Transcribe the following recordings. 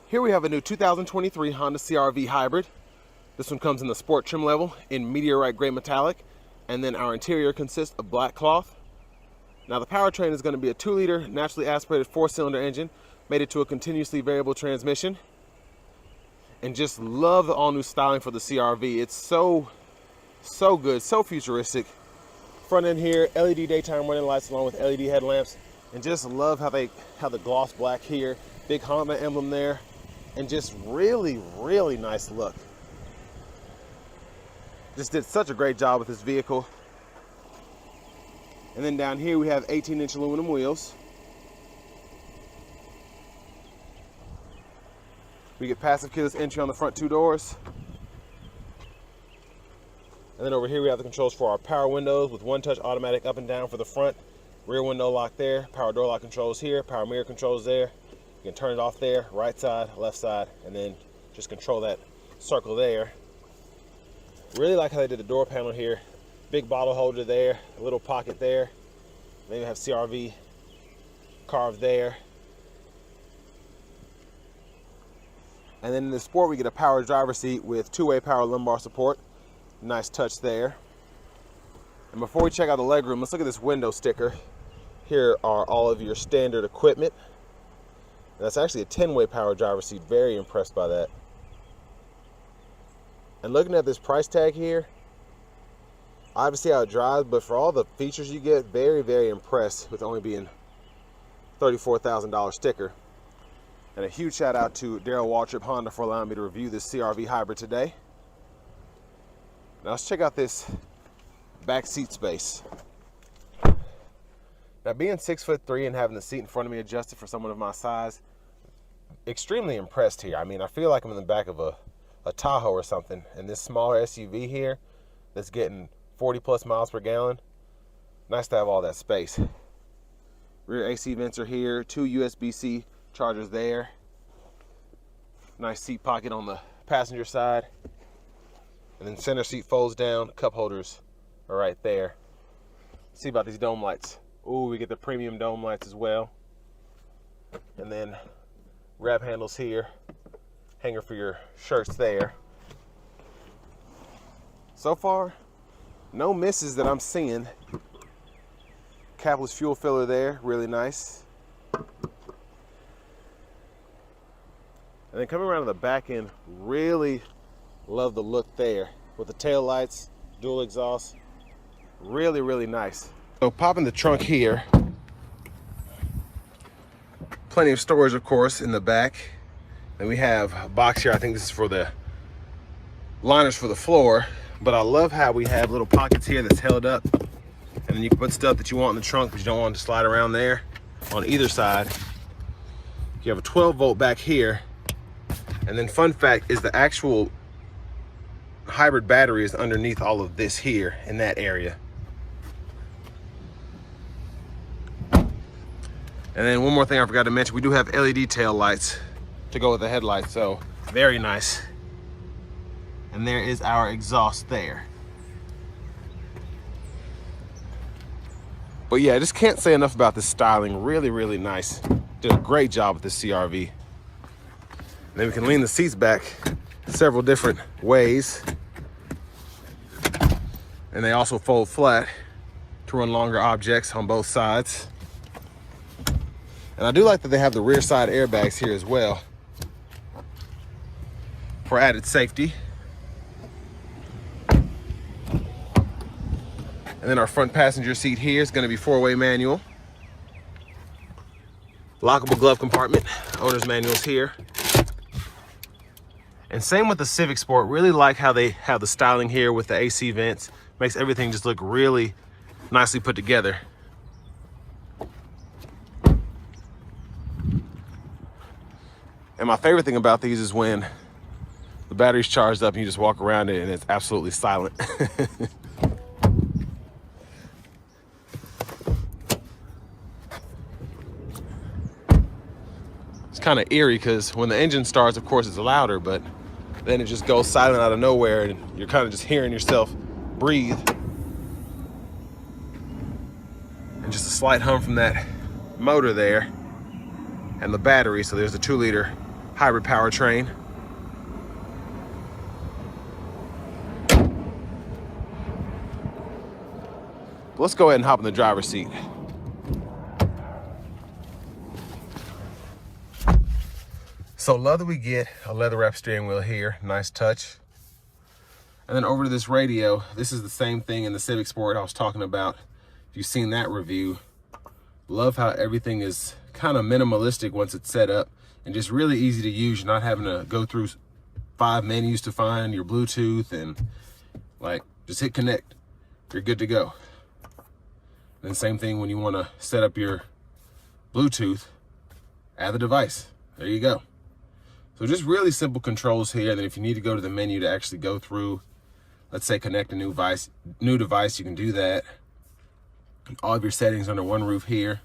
Here we have a new 2023 Honda CR-V Hybrid. This one comes in the sport trim level in meteorite gray metallic, and then our interior consists of black cloth. Now the powertrain is going to be a 2-liter naturally aspirated 4-cylinder engine mated to a continuously variable transmission. And just love the all-new styling for the CR-V. It's so good, so futuristic. Front end here, LED daytime running lights along with LED headlamps, and just love how the gloss black here, big Honda emblem there, and just really nice look. Just did such a great job with this vehicle. And then down here we have 18-inch aluminum wheels. We get passive keyless entry on the front 2 doors. And then over here we have the controls for our power windows with 1-touch automatic up and down for the front. Rear window lock there, power door lock controls here, power mirror controls there. You can turn it off there, right side, left side, and then just control that circle there. Really like how they did the door panel here. Big bottle holder there, a little pocket there. Then you have CR-V carved there. And then in the Sport we get a power driver's seat with 2-way power lumbar support. Nice touch there. And before we check out the legroom, let's look at this window sticker. Here are all of your standard equipment. That's actually a 10-way power driver's seat. Very impressed by that. And looking at this price tag here, I have to see how it drives, but for all the features you get, very impressed with only being $34,000 sticker. And a huge shout out to Daryl Waltrip Honda for allowing me to review this CR-V Hybrid today. Now let's check out this back seat space. Now being 6'3" and having the seat in front of me adjusted for someone of my size, extremely impressed here. I mean, I feel like I'm in the back of a Tahoe or something, and this smaller SUV here that's getting 40+ miles per gallon. Nice to have all that space. Rear AC vents are here, 2 USB-C chargers there. Nice seat pocket on the passenger side. And then center seat folds down, cup holders are right there. Let's see about these dome lights. Ooh, we get the premium dome lights as well. And then grab handles here, hanger for your shirts there. So far, no misses that I'm seeing. Capless fuel filler there, really nice. And then coming around to the back end, really love the look there with the tail lights, dual exhaust, really nice. So popping the trunk here, plenty of storage of course in the back. And we have a box here, I think this is for the liners for the floor, but I love how we have little pockets here that's held up, and then you can put stuff that you want in the trunk but you don't want it to slide around there. On either side you have a 12-volt back here. And then fun fact is the actual hybrid battery is underneath all of this here in that area. And then one more thing I forgot to mention, we do have LED tail lights to go with the headlights, so very nice. And there is our exhaust there. But yeah, I just can't say enough about this styling. Really nice. Did a great job with this CR-V. And then we can lean the seats back several different ways. And they also fold flat to run longer objects on both sides. And I do like that they have the rear side airbags here as well for added safety. And then our front passenger seat here is going to be 4-way manual. Lockable glove compartment, owner's manuals here. And same with the Civic Sport. Really like how they have the styling here with the AC vents. Makes everything just look really nicely put together. And my favorite thing about these is when the battery's charged up and you just walk around it and it's absolutely silent. It's kind of eerie because when the engine starts, of course, it's louder, but then it just goes silent out of nowhere and you're kind of just hearing yourself breathe. And just a slight hum from that motor there and the battery. So there's the 2-liter hybrid powertrain. Let's go ahead and hop in the driver's seat. So love that we get a leather wrap steering wheel here, nice touch. And then over to this radio, this is the same thing in the Civic Sport I was talking about. If you've seen that review, love how everything is kind of minimalistic once it's set up and just really easy to use. You're not having to go through 5 menus to find your Bluetooth and like, just hit connect, you're good to go. And same thing when you want to set up your Bluetooth, add the device, there you go. So just really simple controls here. And then if you need to go to the menu to actually go through, let's say connect a new device, you can do that. All of your settings under one roof here.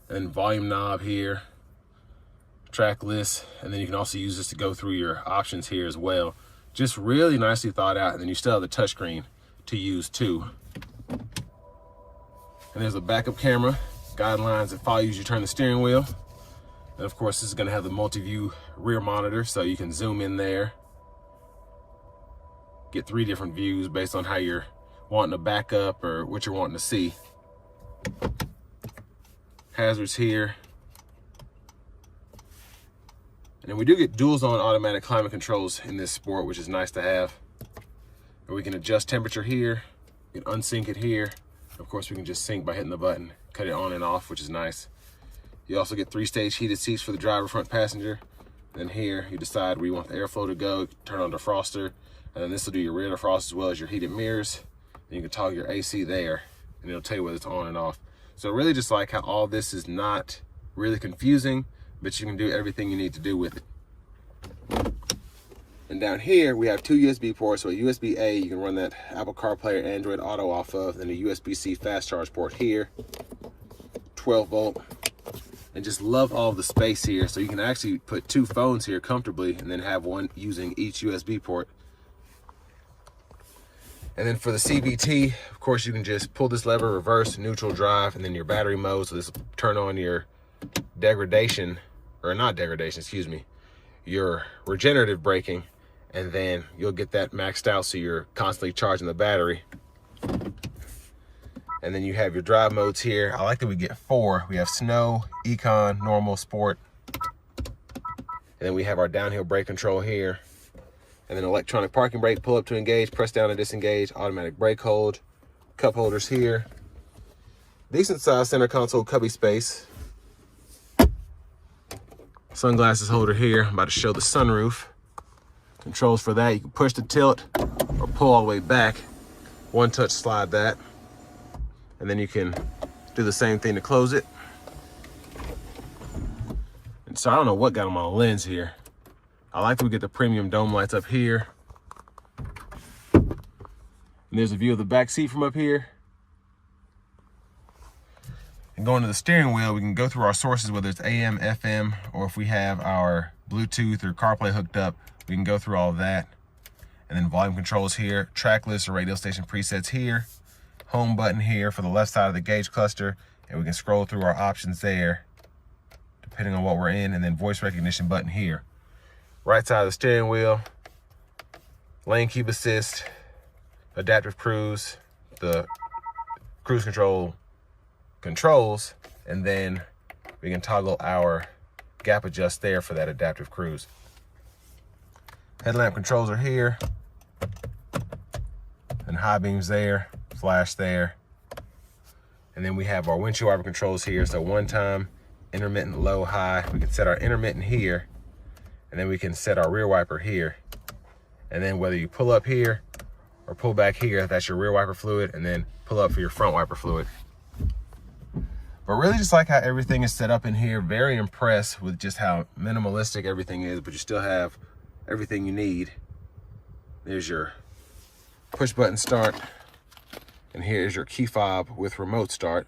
And volume knob here, track list. And then you can also use this to go through your options here as well. Just really nicely thought out. And then you still have the touchscreen to use too. And there's a backup camera, guidelines that follow you as you turn the steering wheel. And of course, this is gonna have the multi-view rear monitor, so you can zoom in there, get 3 different views based on how you're wanting to back up or what you're wanting to see. Hazards here. And then we do get dual zone automatic climate controls in this Sport, which is nice to have. And we can adjust temperature here, we can unsync it here. Of course, we can just sync by hitting the button, cut it on and off, which is nice. You also get 3-stage heated seats for the driver, front passenger. Then here, you decide where you want the airflow to go, turn on defroster, and then this will do your rear defrost as well as your heated mirrors. Then you can toggle your AC there, and it'll tell you whether it's on and off. So really just like how all this is not really confusing, but you can do everything you need to do with it. And down here, we have 2 USB ports. So a USB-A, you can run that Apple CarPlay or Android Auto off of, then a USB-C fast charge port here, 12 volt. And just love all of the space here. So you can actually put 2 phones here comfortably and then have one using each USB port. And then for the CVT, of course, you can just pull this lever, reverse, neutral, drive, and then your battery mode. So this will turn on your degradation, or not degradation, excuse me, your regenerative braking. And then you'll get that maxed out so you're constantly charging the battery. And then you have your drive modes here. I like that we get 4. We have snow, econ, normal, sport. And then we have our downhill brake control here. And then electronic parking brake, pull up to engage, press down to disengage, automatic brake hold, cup holders here. Decent size center console cubby space. Sunglasses holder here. I'm about to show the sunroof. Controls for that. You can push to tilt or pull all the way back. One touch slide that. And then you can do the same thing to close it. And so I don't know what got on my lens here. I like that we get the premium dome lights up here. And there's a view of the back seat from up here. And going to the steering wheel, we can go through our sources, whether it's AM, FM, or if we have our Bluetooth or CarPlay hooked up, we can go through all of that. And then volume controls here, track list or radio station presets here. Home button here for the left side of the gauge cluster, and we can scroll through our options there depending on what we're in, and then voice recognition button here. Right side of the steering wheel, lane keep assist, adaptive cruise, the cruise control controls, and then we can toggle our gap adjust there for that adaptive cruise. Headlamp controls are here, and high beams there, flash there. And then we have our windshield wiper controls here. So one time, intermittent, low, high. We can set our intermittent here, and then we can set our rear wiper here. And then whether you pull up here or pull back here, that's your rear wiper fluid, and then pull up for your front wiper fluid. But really just like how everything is set up in here. Very impressed with just how minimalistic everything is, but you still have everything you need. There's your push button start. And here's your key fob with remote start.